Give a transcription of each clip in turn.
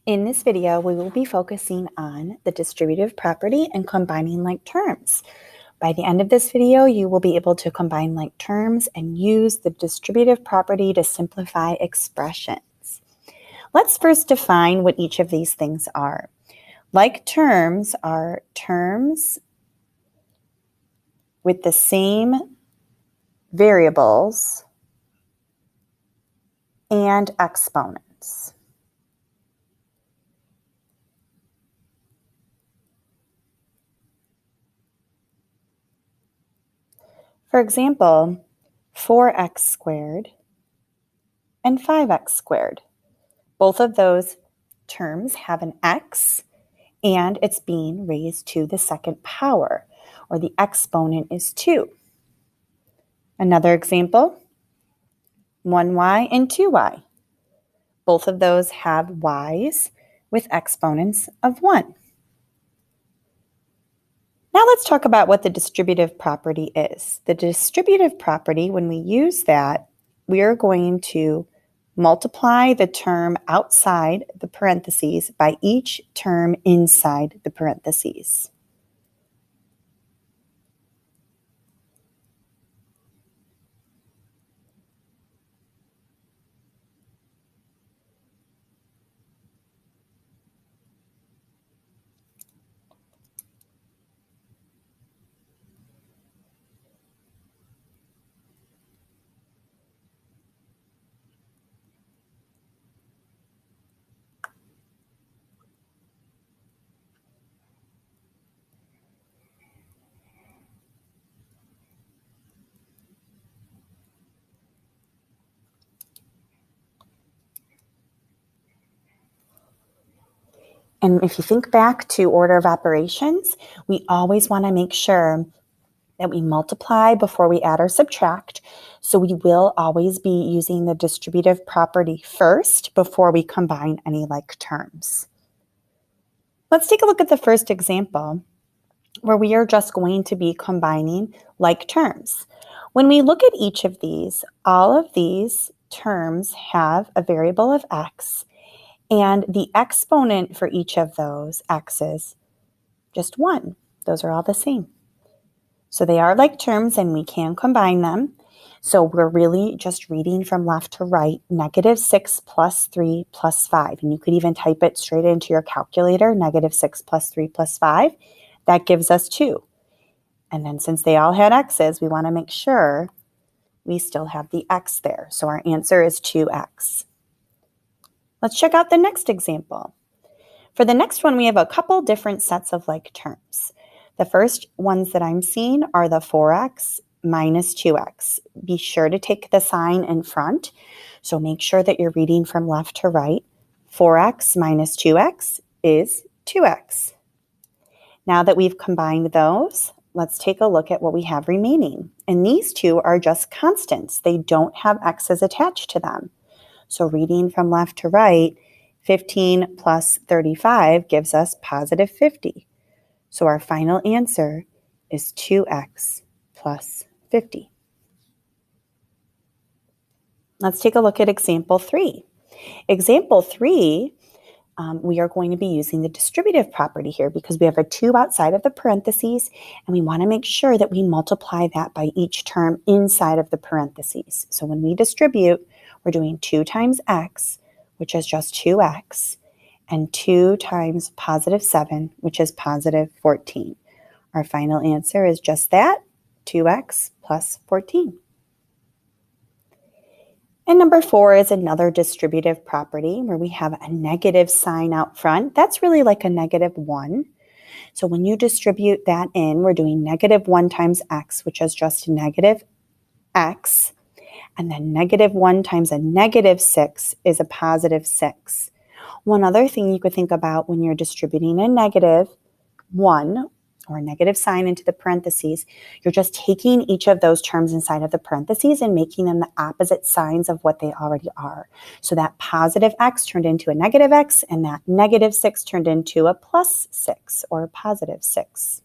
In this video, we will be focusing on the distributive property and combining like terms. By the end of this video, you will be able to combine like terms and use the distributive property to simplify expressions. Let's first define what each of these things are. Like terms are terms with the same variables and exponents. For example, 4x squared and 5x squared. Both of those terms have an x, and it's being raised to the second power, or the exponent is 2. Another example, 1y and 2y. Both of those have y's with exponents of 1. Now let's talk about what the distributive property is. The distributive property, when we use that, we are going to multiply the term outside the parentheses by each term inside the parentheses. And if you think back to order of operations, we always want to make sure that we multiply before we add or subtract. So we will always be using the distributive property first before we combine any like terms. Let's take a look at the first example where we are just going to be combining like terms. When we look at each of these, all of these terms have a variable of x, and the exponent for each of those x's, just 1. Those are all the same. So they are like terms and we can combine them. So we're really just reading from left to right, -6 plus 3 plus 5. And you could even type it straight into your calculator, -6 plus 3 plus 5. That gives us 2. And then since they all had x's, we want to make sure we still have the x there. So our answer is 2x. Let's check out the next example. For the next one, we have a couple different sets of like terms. The first ones that I'm seeing are the 4x minus 2x. Be sure to take the sign in front. So make sure that you're reading from left to right. 4x minus 2x is 2x. Now that we've combined those, let's take a look at what we have remaining. And these two are just constants. They don't have x's attached to them. So reading from left to right, 15 plus 35 gives us positive 50. So our final answer is 2x plus 50. Let's take a look at example 3. Example 3, we are going to be using the distributive property here because we have a 2 outside of the parentheses, and we want to make sure that we multiply that by each term inside of the parentheses. So when we distribute, we're doing 2 times x, which is just 2x, and 2 times positive 7, which is positive 14. Our final answer is just that, 2x plus 14. And number 4 is another distributive property where we have a negative sign out front. That's really like a -1. So when you distribute that in, we're doing -1 times x, which is just negative x. And then -1 times a -6 is a positive 6. One other thing you could think about when you're distributing a -1 or a negative sign into the parentheses, you're just taking each of those terms inside of the parentheses and making them the opposite signs of what they already are. So that positive x turned into a negative x, and that -6 turned into a plus 6 or a positive 6.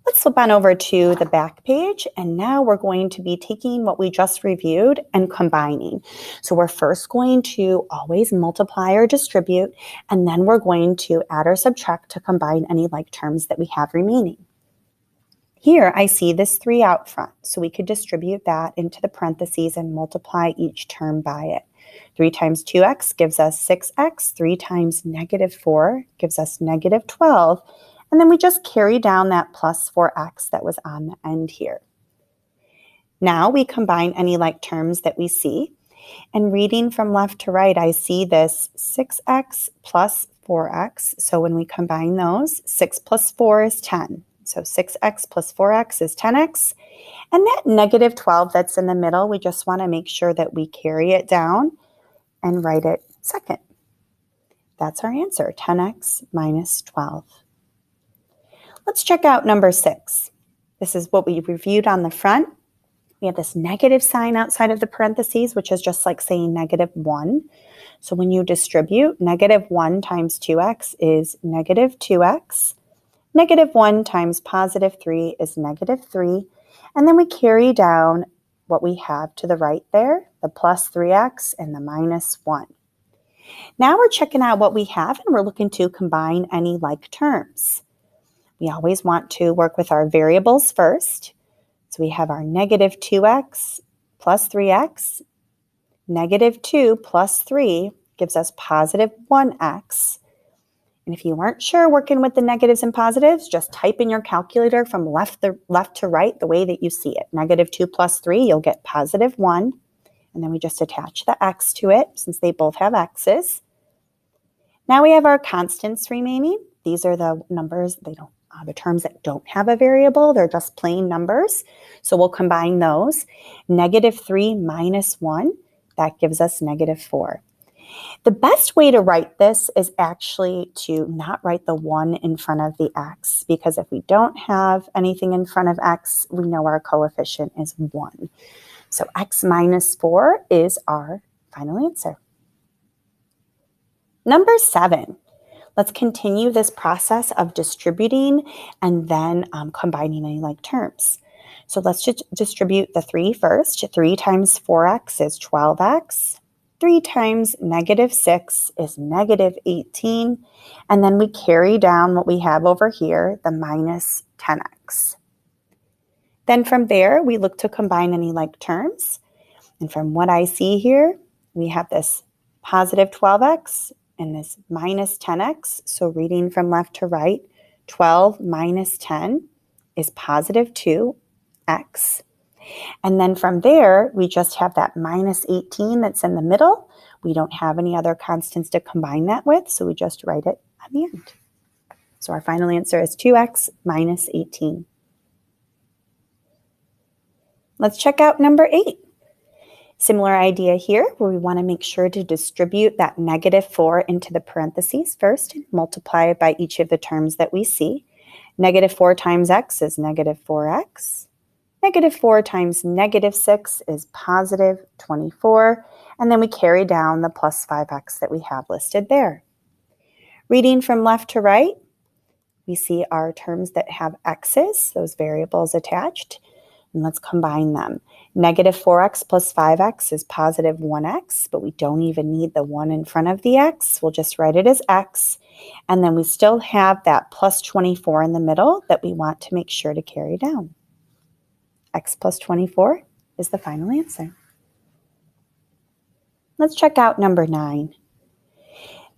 Let's flip on over to the back page, and now we're going to be taking what we just reviewed and combining. So we're first going to always multiply or distribute, and then we're going to add or subtract to combine any like terms that we have remaining. Here I see this 3 out front, so we could distribute that into the parentheses and multiply each term by it. 3 times 2x gives us 6x, 3 times negative 4 gives us negative 12, and then we just carry down that plus 4x that was on the end here. Now we combine any like terms that we see, and reading from left to right, I see this 6x plus 4x, so when we combine those, 6 plus 4 is 10. So 6x plus 4x is 10x, and that negative 12 that's in the middle, we just want to make sure that we carry it down and write it second. That's our answer, 10x minus 12. Let's check out number 6. This is what we reviewed on the front. We have this negative sign outside of the parentheses, which is just like saying negative 1. So when you distribute, negative 1 times 2x is negative 2x. Negative 1 times positive 3 is negative 3. And then we carry down what we have to the right there, the plus 3x and the minus 1. Now we're checking out what we have, and we're looking to combine any like terms. We always want to work with our variables first. So we have our negative 2x plus 3x. Negative 2 plus 3 gives us positive 1x. And if you weren't sure working with the negatives and positives, just type in your calculator from left to right the way that you see it. Negative 2 plus 3, you'll get positive 1. And then we just attach the x to it since they both have x's. Now we have our constants remaining. These are the numbers, the terms that don't have a variable. They're just plain numbers. So we'll combine those. Negative 3 minus 1, that gives us negative 4. The best way to write this is actually to not write the 1 in front of the x, because if we don't have anything in front of x, we know our coefficient is 1. So x minus 4 is our final answer. Number 7. Let's continue this process of distributing and then combining any like terms. So let's just distribute the 3 first. 3 times 4x is 12x. 3 times negative 6 is negative 18. And then we carry down what we have over here, the minus 10x. Then from there, we look to combine any like terms. And from what I see here, we have this positive 12x and this minus 10x. So reading from left to right, 12 minus 10 is positive 2x. And then from there, we just have that minus 18 that's in the middle. We don't have any other constants to combine that with, so we just write it at the end. So our final answer is 2x minus 18. Let's check out number 8. Similar idea here, where we want to make sure to distribute that negative 4 into the parentheses first and multiply it by each of the terms that we see. Negative 4 times x is negative 4x. Negative 4 times negative 6 is positive 24. And then we carry down the plus 5x that we have listed there. Reading from left to right, we see our terms that have x's, those variables attached. And let's combine them. Negative 4x plus 5x is positive 1x, but we don't even need the 1 in front of the x. We'll just write it as x. And then we still have that plus 24 in the middle that we want to make sure to carry down. X plus 24 is the final answer. Let's check out number 9.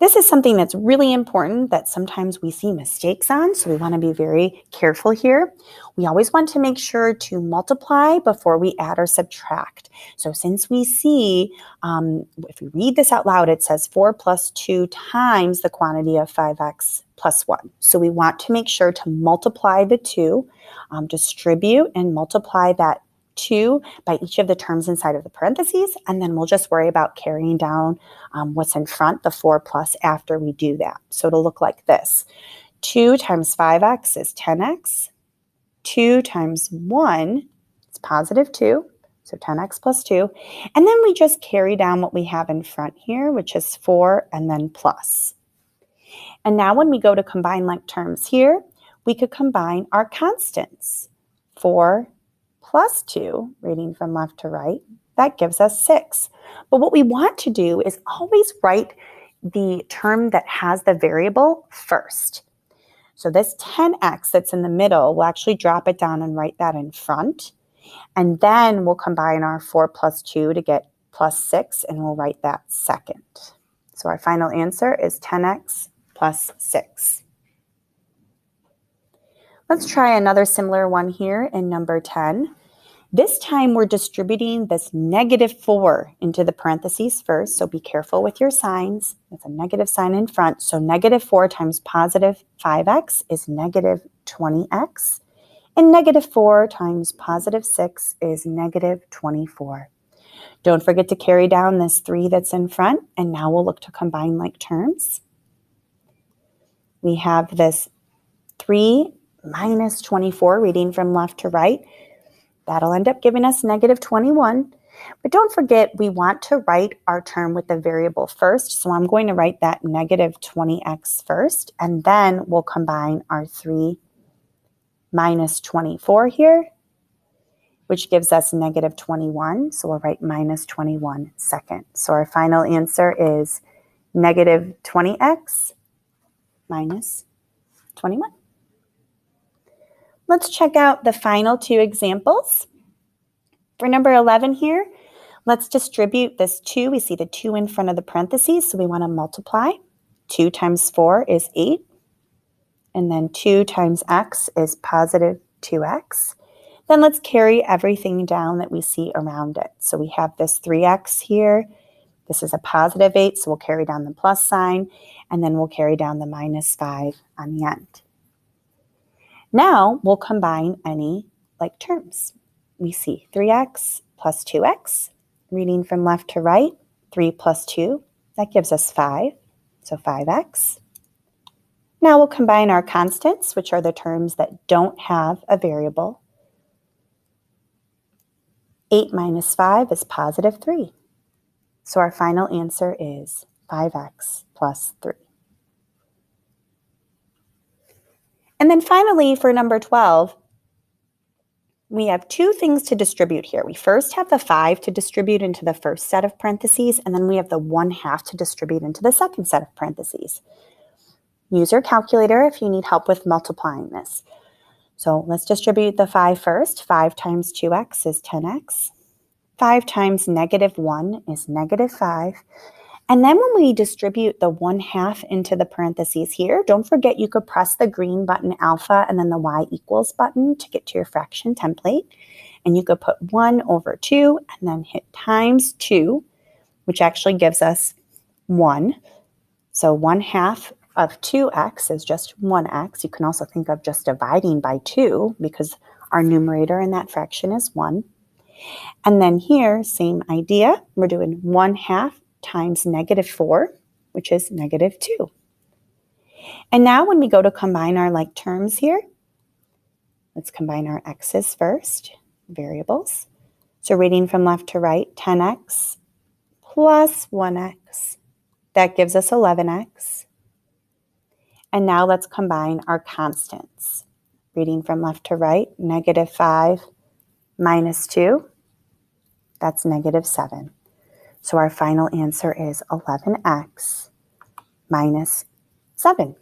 This is something that's really important that sometimes we see mistakes on, so we want to be very careful here. We always want to make sure to multiply before we add or subtract. So since we see, if we read this out loud, it says 4 plus 2 times the quantity of 5x plus 1. So we want to make sure to multiply the 2, distribute and multiply that 2 by each of the terms inside of the parentheses, and then we'll just worry about carrying down what's in front, the 4 plus, after we do that. So it'll look like this. 2 times 5x is 10x. 2 times 1 is positive 2, so 10x plus 2. And then we just carry down what we have in front here, which is 4 and then plus. And now when we go to combine like terms here, we could combine our constants. 4 plus 2, reading from left to right, that gives us 6. But what we want to do is always write the term that has the variable first. So this 10x that's in the middle, we'll actually drop it down and write that in front. And then we'll combine our 4 plus 2 to get plus 6, and we'll write that second. So our final answer is 10x plus 6. Let's try another similar one here in number 10. This time we're distributing this -4 into the parentheses first, so be careful with your signs. It's a negative sign in front, so -4 times positive 5x is -20x, and -4 times positive 6 is -24. Don't forget to carry down this 3 that's in front, and now we'll look to combine like terms. We have this 3 minus 24, reading from left to right. That'll end up giving us -21. But don't forget, we want to write our term with the variable first. So I'm going to write that -20x first, and then we'll combine our 3 minus 24 here, which gives us -21. So we'll write -21 second. So our final answer is -20x minus 21. Let's check out the final two examples. For number 11 here, let's distribute this 2. We see the 2 in front of the parentheses, so we want to multiply. 2 times 4 is 8. And then 2 times x is positive 2x. Then let's carry everything down that we see around it. So we have this 3x here. This is a positive 8, so we'll carry down the plus sign, and then we'll carry down the -5 on the end. Now we'll combine any like terms. We see 3x plus 2x, reading from left to right, 3 plus 2, that gives us 5, so 5x. Now we'll combine our constants, which are the terms that don't have a variable. 8 minus 5 is positive 3. So our final answer is 5x plus 3. And then finally, for number 12, we have 2 things to distribute here. We first have the 5 to distribute into the first set of parentheses, and then we have the 1/2 to distribute into the second set of parentheses. Use your calculator if you need help with multiplying this. So let's distribute the 5 first. 5 times 2x is 10x. 5 times -1 is -5. And then when we distribute the 1/2 into the parentheses here, don't forget you could press the green button alpha and then the y equals button to get to your fraction template. And you could put 1 over 2 and then hit times 2, which actually gives us 1. So 1/2 of 2x is just 1x. You can also think of just dividing by 2 because our numerator in that fraction is 1. And then here, same idea. We're doing 1/2 times -4, which is -2. And now when we go to combine our like terms here, let's combine our x's first, variables. So reading from left to right, 10x plus 1x. That gives us 11x. And now let's combine our constants. Reading from left to right, -5 minus 2, that's -7. So our final answer is 11x minus 7.